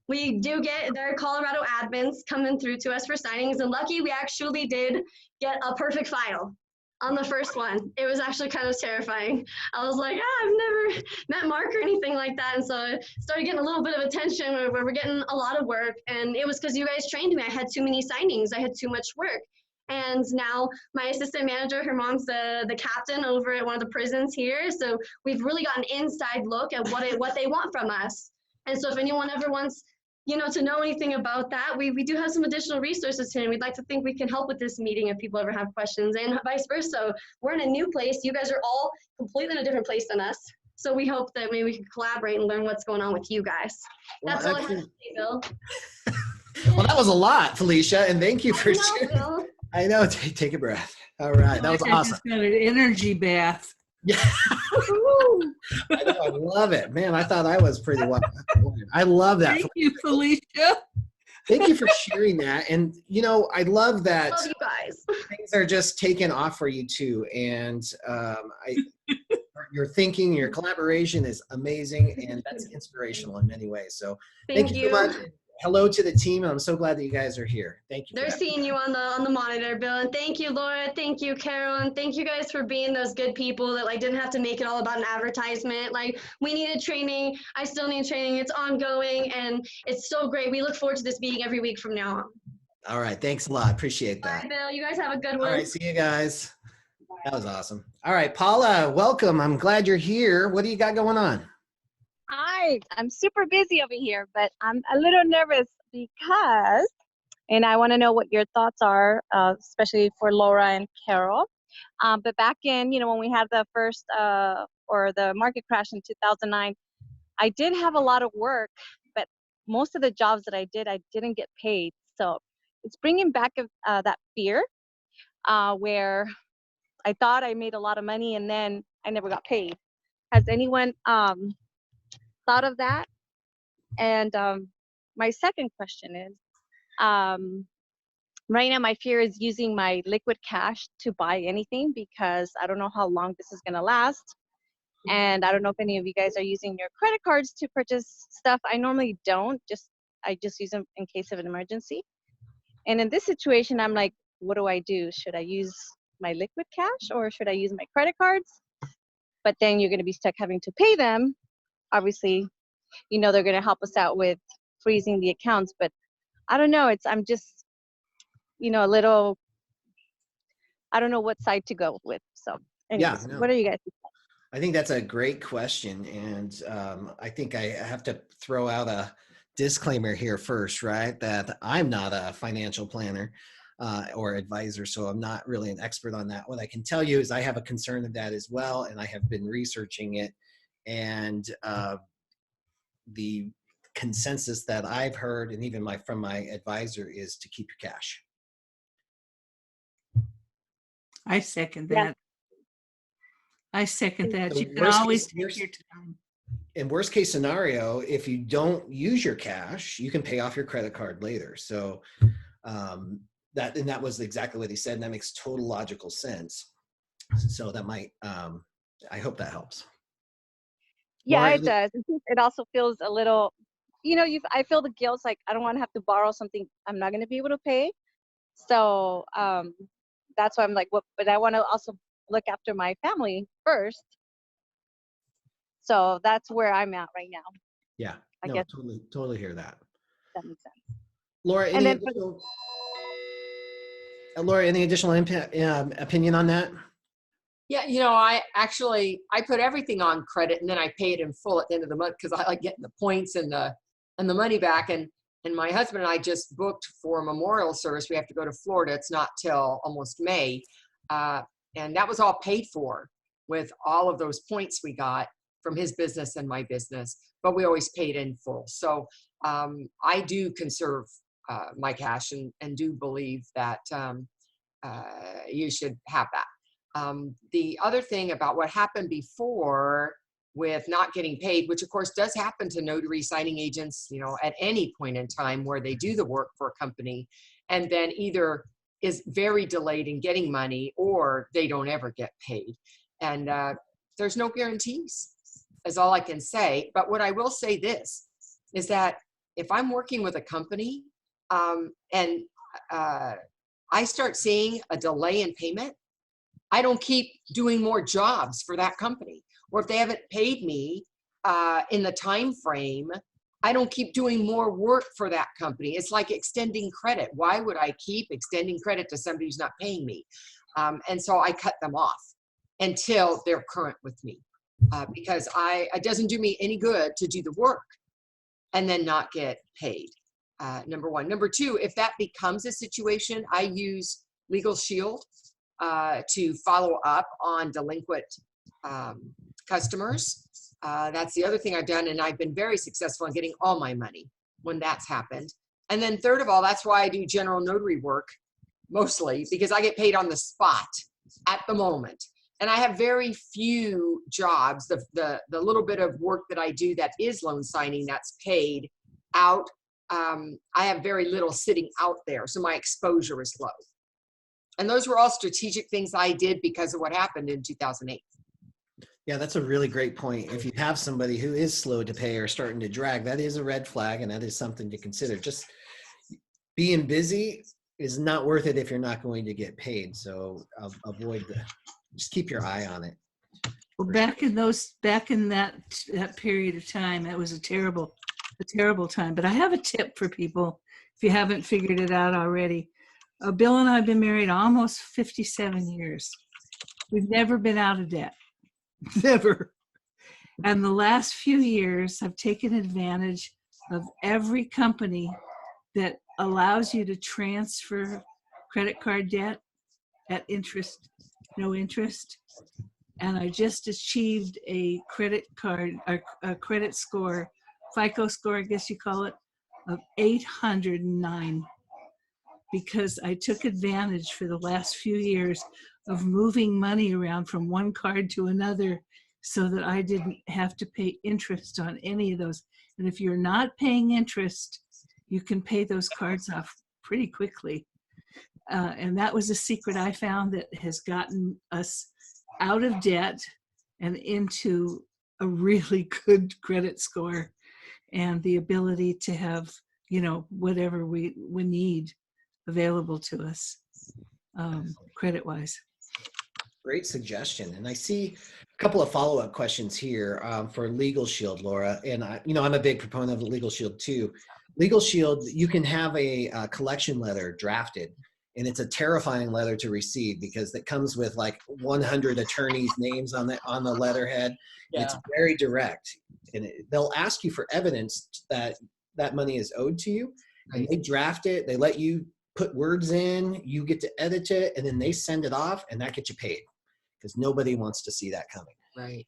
We do get their Colorado admins coming through to us for signings, and lucky we actually did get a perfect file on the first one. It was actually kind of terrifying. I was like, I've never met Mark or anything like that. And so I started getting a little bit of attention where we're getting a lot of work. And it was because you guys trained me. I had too many signings. I had too much work. And now my assistant manager, her mom's the captain over at one of the prisons here. So we've really got an inside look at what they want from us. And so if anyone ever wants, you know, to know anything about that, we do have some additional resources here, and we'd like to think we can help with this meeting if people ever have questions, and vice versa. We're in a new place. You guys are all completely in a different place than us. So we hope that maybe we can collaborate and learn what's going on with you guys. That's all I have to say, Bill. Well, that was a lot, Felicia, and thank you for sharing. Bill. I know. Take a breath. All right. That was I awesome. just got an energy bath. Yeah. I know, I love it. Man, I thought I was pretty wild. I love that. Thank you, Felicia. Thank you for sharing that. And, you know, I love that Love you guys. things are just taking off for you too. And your thinking, your collaboration is amazing, and that's inspirational in many ways. So thank you so much. Hello to the team. I'm so glad that you guys are here. Thank you. They're seeing you on the monitor, Bill. And thank you, Laura. Thank you, Carol. And thank you guys for being those good people that like didn't have to make it all about an advertisement. Like, we needed training. I still need training. It's ongoing, and it's so great. We look forward to this meeting every week from now on. All right. Thanks a lot. Appreciate that. Bye, Bill. You guys have a good one. All right. See you guys. That was awesome. All right, Paula, welcome. I'm glad you're here. What do you got going on? Hi, I'm super busy over here, but I'm a little nervous because, and I want to know what your thoughts are, especially for Laura and Carol. But back in, you know, when we had the first, or the market crash in 2009, I did have a lot of work, but most of the jobs that I did, I didn't get paid. So it's bringing back that fear where I thought I made a lot of money and then I never got paid. Has anyone thought of that? And my second question is, right now my fear is using my liquid cash to buy anything because I don't know how long this is gonna last. And I don't know if any of you guys are using your credit cards to purchase stuff. I normally don't, I just use them in case of an emergency. And in this situation, I'm like, what do I do? Should I use my liquid cash or should I use my credit cards? But then you're gonna be stuck having to pay them. Obviously, you know, they're gonna help us out with freezing the accounts, but I don't know, I'm just, you know, a little, I don't know what side to go with. So anyways, What are you guys thinking? I think that's a great question. And I think I have to throw out a disclaimer here first, right? That I'm not a financial planner or advisor, so I'm not really an expert on that. What I can tell you is I have a concern of that as well, and I have been researching it. And the consensus that I've heard, and even from my advisor, is to keep your cash. I second that. Yeah. I second that. The You can worst always case- take your time. In worst case scenario, if you don't use your cash, you can pay off your credit card later. So that was exactly what he said, and that makes total logical sense. So that might, I hope that helps. Yeah, Laura, it does. It also feels a little, you know, I feel the guilt, like I don't want to have to borrow something I'm not going to be able to pay. So that's why I'm like, but I want to also look after my family first. So that's where I'm at right now. Yeah, I no, guess totally hear that. that makes sense. Laura, And then any additional opinion on that? Yeah, you know, I put everything on credit and then I pay it in full at the end of the month because I like getting the points and the money back. And And my husband and I just booked for memorial service. We have to go to Florida. It's not till almost May. And that was all paid for with all of those points we got from his business and my business, but we always paid in full. So I do conserve my cash and do believe that you should have that. The other thing about what happened before with not getting paid, which of course does happen to notary signing agents, you know, at any point in time where they do the work for a company and then either is very delayed in getting money or they don't ever get paid. And there's no guarantees, is all I can say. But what I will say this is that if I'm working with a company and I start seeing a delay in payment, I don't keep doing more jobs for that company. Or if they haven't paid me in the time frame, I don't keep doing more work for that company. It's like extending credit. Why would I keep extending credit to somebody who's not paying me? And so I cut them off until they're current with me because it doesn't do me any good to do the work and then not get paid. Number one. Number two, if that becomes a situation, I use Legal Shield to follow up on delinquent customers. That's the other thing I've done, and I've been very successful in getting all my money when that's happened. And then third of all, that's why I do general notary work mostly, because I get paid on the spot at the moment. And I have very few jobs. The little bit of work that I do that is loan signing that's paid out, I have very little sitting out there, so my exposure is low. And those were all strategic things I did because of what happened in 2008. Yeah, that's a really great point. If you have somebody who is slow to pay or starting to drag, that is a red flag, and that is something to consider. Just being busy is not worth it if you're not going to get paid. So just keep your eye on it. Well, back in that period of time, it was a terrible time. But I have a tip for people if you haven't figured it out already. Bill and I have been married almost 57 years. We've never been out of debt. Never. And the last few years, I've taken advantage of every company that allows you to transfer credit card debt at interest, no interest. And I just achieved a credit card, a credit score, FICO score, I guess you call it, of 809. Because I took advantage for the last few years of moving money around from one card to another so that I didn't have to pay interest on any of those. And if you're not paying interest, you can pay those cards off pretty quickly. And that was a secret I found that has gotten us out of debt and into a really good credit score and the ability to have, you know, whatever we need available to us credit-wise. Great suggestion. And I see a couple of follow-up questions here for Legal Shield, Laura. And I'm a big proponent of Legal Shield too. Legal Shield, you can have a collection letter drafted, and it's a terrifying letter to receive because it comes with like 100 attorneys' names on the letterhead. Yeah. It's very direct, and they'll ask you for evidence that that money is owed to you. And they draft it. They let you put words in, you get to edit it, and then they send it off, and that gets you paid because nobody wants to see that coming. Right.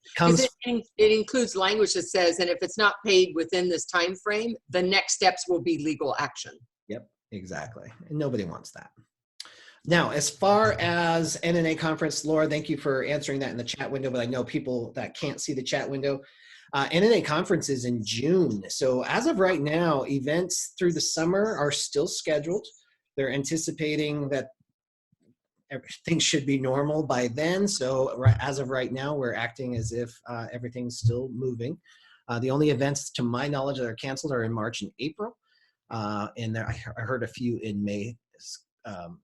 It includes language that says, and if it's not paid within this time frame, the next steps will be legal action. Yep, exactly. And nobody wants that. Now, as far as NNA conference, Laura, thank you for answering that in the chat window, but I know people that can't see the chat window. NNA conference is in June. So as of right now, events through the summer are still scheduled. They're anticipating that everything should be normal by then. So as of right now, we're acting as if everything's still moving. The only events, to my knowledge, that are canceled are in March and April. And I heard a few in May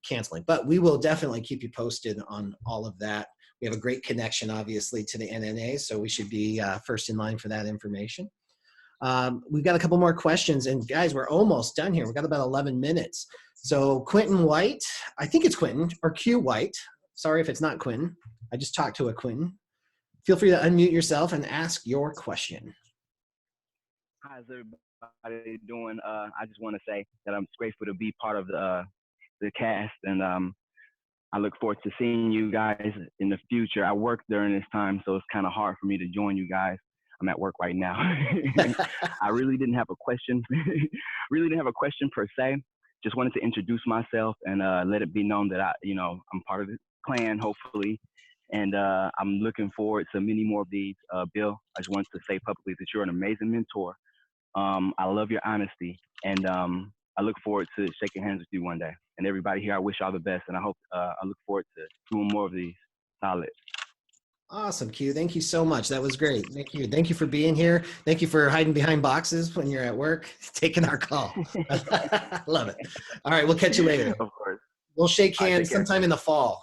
canceling. But we will definitely keep you posted on all of that. We have a great connection, obviously, to the NNA, so we should be first in line for that information. We've got a couple more questions, and guys, we're almost done here. We've got about 11 minutes. So Quentin White, I think it's Quentin, or Q White. Sorry if it's not Quentin. I just talked to a Quentin. Feel free to unmute yourself and ask your question. How's everybody doing? I just want to say that I'm grateful to be part of the cast, and I look forward to seeing you guys in the future. I work during this time, so it's kind of hard for me to join you guys. I'm at work right now. I really didn't have a question. Really didn't have a question per se. Just wanted to introduce myself and let it be known that I'm part of the clan, hopefully. And I'm looking forward to many more of these. Bill, I just wanted to say publicly that you're an amazing mentor. I love your honesty, and I look forward to shaking hands with you one day. And everybody here, I wish all the best, and I look forward to doing more of these. Solid. Awesome, Q. Thank you so much. That was great. Thank you. Thank you for being here. Thank you for hiding behind boxes when you're at work, taking our call. Love it. All right, we'll catch you later. Of course. We'll shake All right, hands take care. sometime in the fall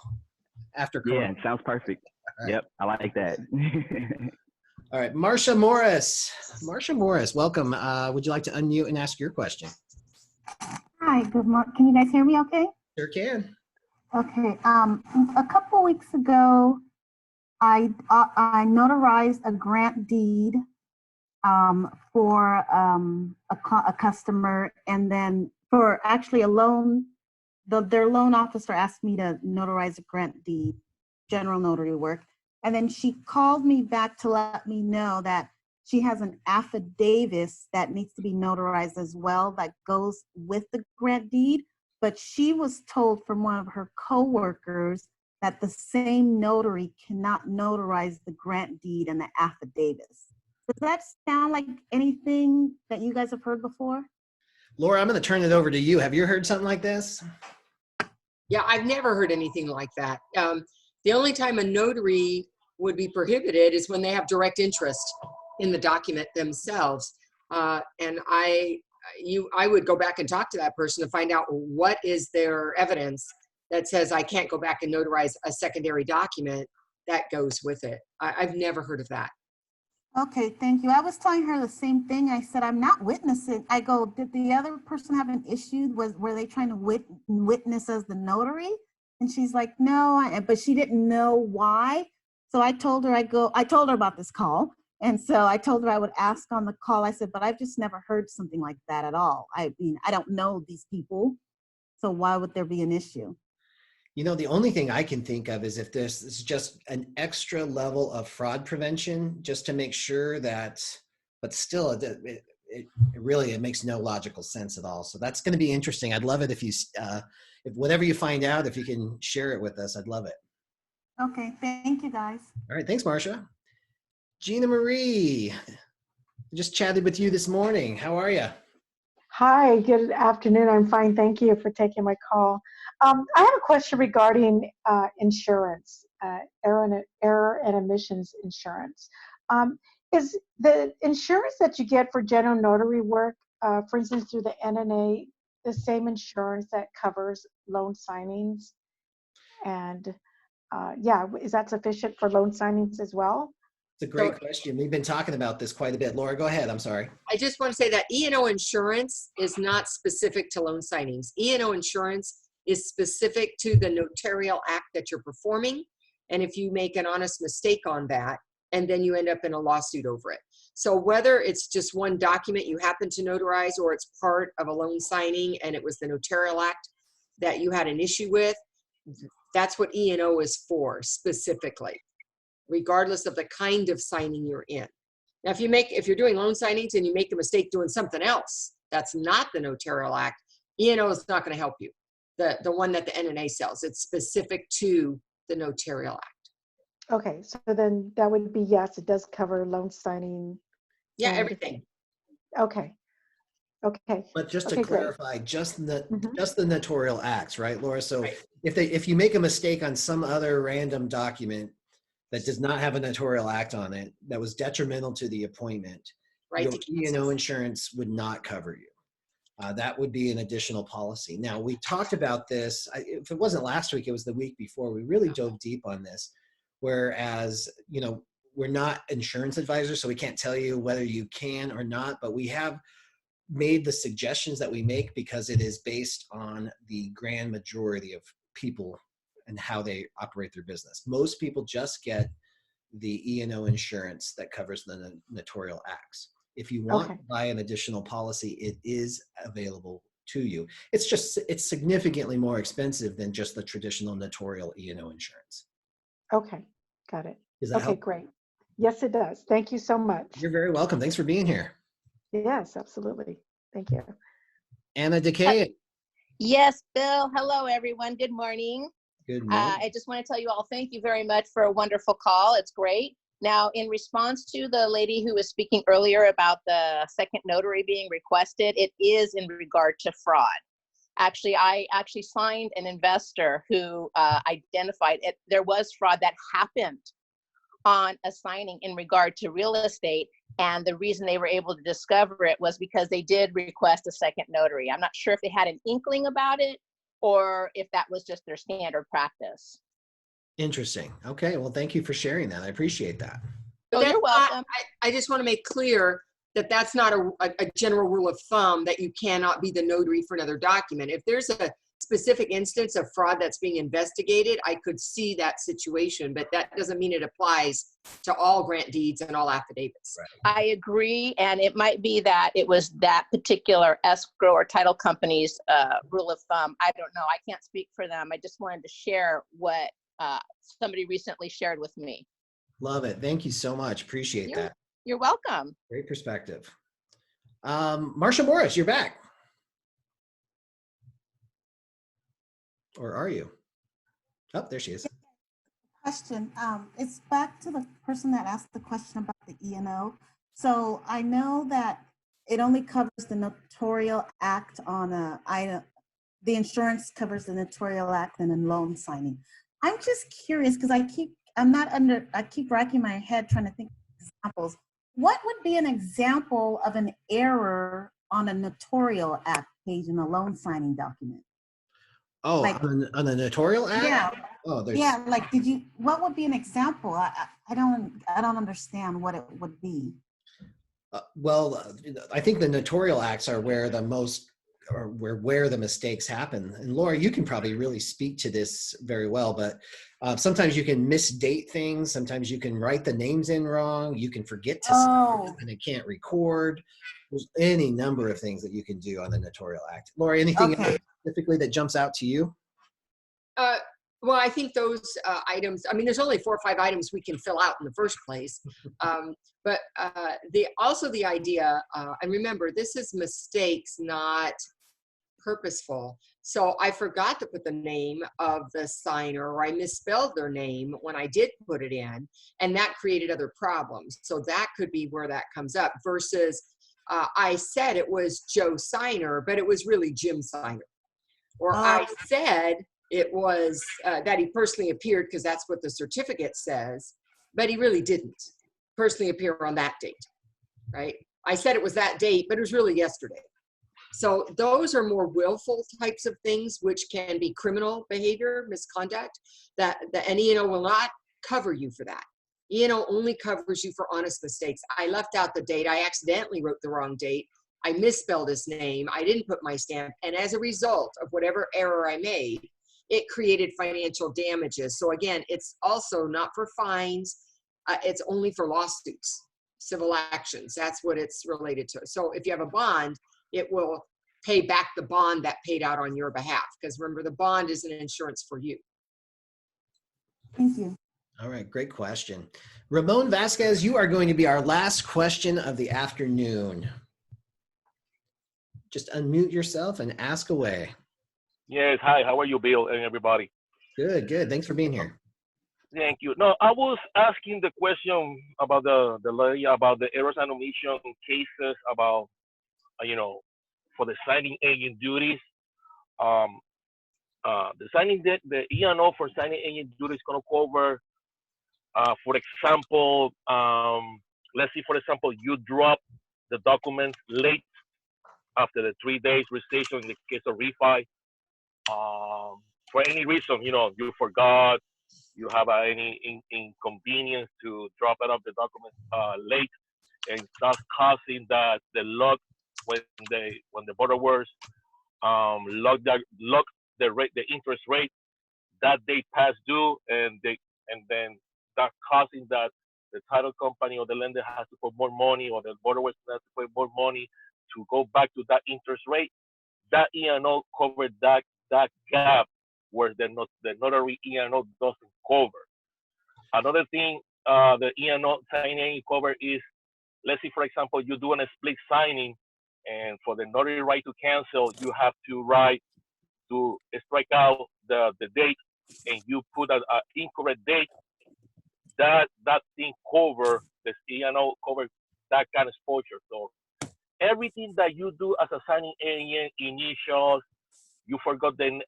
after Yeah, Corona. sounds perfect. All right. Yep, I like that. All right, Marsha Morris. Marsha Morris, welcome. Would you like to unmute and ask your question? Hi, good morning. Can you guys hear me okay? Sure can. Okay. A couple weeks ago, I notarized a grant deed for a customer, and then for actually a loan, their loan officer asked me to notarize a grant deed, general notary work. And then she called me back to let me know that she has an affidavit that needs to be notarized as well that goes with the grant deed. But she was told from one of her coworkers that the same notary cannot notarize the grant deed and the affidavits. Does that sound like anything that you guys have heard before? Laura, I'm going to turn it over to you. Have you heard something like this? Yeah, I've never heard anything like that. The only time a notary would be prohibited is when they have direct interest in the document themselves. And I would go back and talk to that person to find out what is their evidence that says I can't go back and notarize a secondary document that goes with it. I've never heard of that. Okay, thank you. I was telling her the same thing. I said, I'm not witnessing. I go, did the other person have an issue? Were they trying to witness as the notary? And she's like, no, but she didn't know why. So I told her, I told her about this call. And so I told her I would ask on the call. I said, but I've just never heard something like that at all. I mean, I don't know these people. So why would there be an issue? You know, the only thing I can think of is if this is just an extra level of fraud prevention, just to make sure that, but still, it really makes no logical sense at all. So that's going to be interesting. I'd love it if you, if whatever you find out, if you can share it with us, I'd love it. Okay, thank you guys. All right, thanks, Marsha. Gina Marie, I just chatted with you this morning. How are you? Hi, good afternoon. I'm fine. Thank you for taking my call. I have a question regarding insurance, error and emissions insurance. Is the insurance that you get for general notary work, for instance, through the NNA, the same insurance that covers loan signings? And yeah, is that sufficient for loan signings as well? It's a great question. We've been talking about this quite a bit. Laura, go ahead. I'm sorry. I just want to say that E&O insurance is not specific to loan signings. E&O insurance is specific to the notarial act that you're performing. And if you make an honest mistake on that, and then you end up in a lawsuit over it. So whether it's just one document you happen to notarize or it's part of a loan signing and it was the notarial act that you had an issue with, that's what E&O is for specifically, regardless of the kind of signing you're in. Now, if you're doing loan signings and you make a mistake doing something else, that's not the notarial act, E&O is not going to help you. The one that the NNA sells, it's specific to the notarial act. Okay, so then that would be, yes, it does cover loan signing. Yeah, everything. Okay. Okay. But just to clarify, just the notarial acts, right, Laura? So right. if you make a mistake on some other random document that does not have a notarial act on it, that was detrimental to the appointment, right, your E&O insurance would not cover you. That would be an additional policy. Now, we talked about this, if it wasn't last week, it was the week before. We really dove deep on this, whereas, you know, we're not insurance advisors, so we can't tell you whether you can or not, but we have made the suggestions that we make because it is based on the grand majority of people and how they operate their business. Most people just get the E&O insurance that covers the notarial acts. If you want Okay. to buy an additional policy, it is available to you. It's significantly more expensive than just the traditional notarial E&O insurance. Okay. Got it. Does that Okay, help? great. Yes, it does. Thank you so much. You're very welcome. Thanks for being here. Yes, absolutely. Thank you. Anna Decay. Yes, Bill. Hello, everyone. Good morning. Good morning. I just want to tell you all, thank you very much for a wonderful call. It's great. Now, in response to the lady who was speaking earlier about the second notary being requested, it is in regard to fraud. Actually, I actually signed an investor who identified it. There was fraud that happened on a signing in regard to real estate. And the reason they were able to discover it was because they did request a second notary. I'm not sure if they had an inkling about it or if that was just their standard practice. Interesting. Okay. Well, thank you for sharing that. I appreciate that. Oh, you're welcome. I just want to make clear that that's not a general rule of thumb that you cannot be the notary for another document. If there's a specific instance of fraud that's being investigated, I could see that situation, but that doesn't mean it applies to all grant deeds and all affidavits. Right. I agree, and it might be that it was that particular escrow or title company's rule of thumb. I don't know. I can't speak for them. I just wanted to share what somebody recently shared with me. Love it. Thank you so much. Appreciate that. You're welcome. Great perspective. Marsha Morris, you're back. Or are you? Oh, there she is. Question. It's back to the person that asked the question about the E&O. So I know that it only covers the notarial act on a item. The insurance covers the notarial act and then loan signing. I'm just curious because I keep racking my head trying to think of examples. What would be an example of an error on a notarial act page in a loan signing document? Oh, like, on the notarial act? Yeah. Oh, there's. Yeah, like what would be an example? I don't understand what it would be. I think the notarial acts are where the mistakes happen. And Laura, you can probably really speak to this very well, but sometimes you can misdate things. Sometimes you can write the names in wrong. You can forget to sign and it can't record. There's any number of things that you can do on the notarial act. Laura, anything else specifically that jumps out to you? Well, I think those items, I mean, there's only 4 or 5 items we can fill out in the first place. But the idea, and remember, this is mistakes, not purposeful. So I forgot to put the name of the signer, or I misspelled their name when I did put it in, and that created other problems. So that could be where that comes up versus I said it was Joe Signer, but it was really Jim Signer. Or I said it was that he personally appeared because that's what the certificate says, but he really didn't personally appear on that date, right? I said it was that date, but it was really yesterday. So those are more willful types of things, which can be criminal behavior, misconduct, that an E&O will not cover you for that. E&O only covers you for honest mistakes. I left out the date. I accidentally wrote the wrong date. I misspelled his name. I didn't put my stamp. And as a result of whatever error I made, it created financial damages. So again, it's also not for fines. It's only for lawsuits, civil actions. That's what it's related to. So if you have a bond, it will pay back the bond that paid out on your behalf. Because remember, the bond is an insurance for you. Thank you. All right, great question. Ramon Vasquez, you are going to be our last question of the afternoon. Just unmute yourself and ask away. Yes, hi, how are you, Bill, and everybody? Good, good. Thanks for being here. Thank you. No, I was asking the question about the lady about the errors and omission cases about, for the signing agent duties. The E&O for signing agent duties is going to cover, for example, let's see, for example, you drop the documents late after the 3 days registration in the case of refi. For any reason, you forgot, you have any inconvenience to drop it off the document late, and that's causing that the lock when the borrowers lock the rate, the interest rate, that they pass due, and then that causing that the title company or the lender has to put more money, or the borrower has to put more money to go back to that interest rate, that E&O covered that gap where the notary E&O doesn't cover. Another thing the E&O signing cover is, let's say, for example, you're doing a split signing, and for the notary right to cancel, you have to write to strike out the date, and you put an incorrect date. That thing cover, the E&O cover that kind of exposure. So everything that you do as a signing agent, initials, you forgot the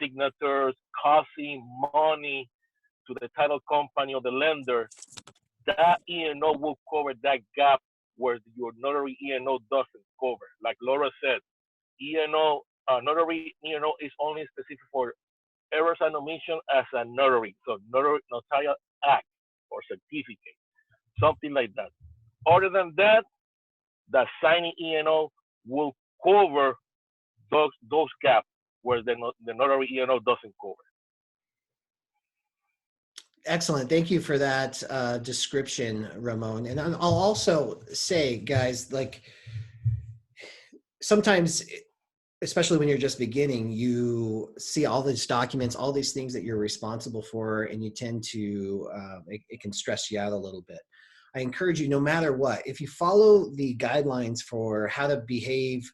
signatures, costing money to the title company or the lender, that E&O will cover that gap where your notary E&O doesn't cover. Like Laura said, E&O, notary E&O is only specific for errors and omission as a notary. So notarial act or certificate, something like that. Other than that, the signing E&O will cover those gaps where the notary E&O doesn't cover. Excellent. Thank you for that description, Ramon. And I'll also say, guys, like sometimes, especially when you're just beginning, you see all these documents, all these things that you're responsible for, and you tend to, it can stress you out a little bit. I encourage you, no matter what, if you follow the guidelines for how to behave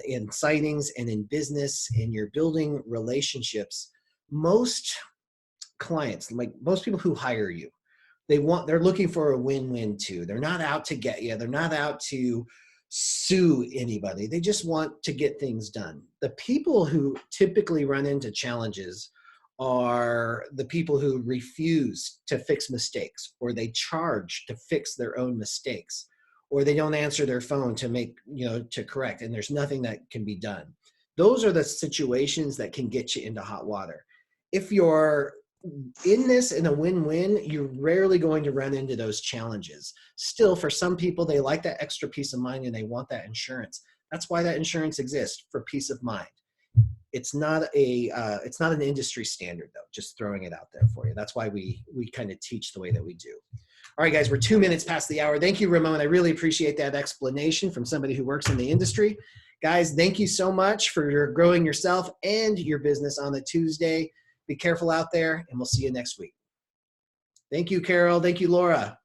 in signings and in business, and you're building relationships, most clients, like most people who hire you, they're looking for a win-win too. They're not out to get you. They're not out to sue anybody. They just want to get things done. The people who typically run into challenges are the people who refuse to fix mistakes, or they charge to fix their own mistakes, or they don't answer their phone to correct, and there's nothing that can be done. Those are the situations that can get you into hot water. If you're in this in a win-win, you're rarely going to run into those challenges. Still, for some people, they like that extra peace of mind and they want that insurance. That's why that insurance exists, for peace of mind. It's not an industry standard though, just throwing it out there for you. That's why we kind of teach the way that we do. All right, guys, we're 2 minutes past the hour. Thank you, Ramon. I really appreciate that explanation from somebody who works in the industry. Guys, thank you so much for growing yourself and your business on the Tuesday. Be careful out there, and we'll see you next week. Thank you, Carol. Thank you, Laura.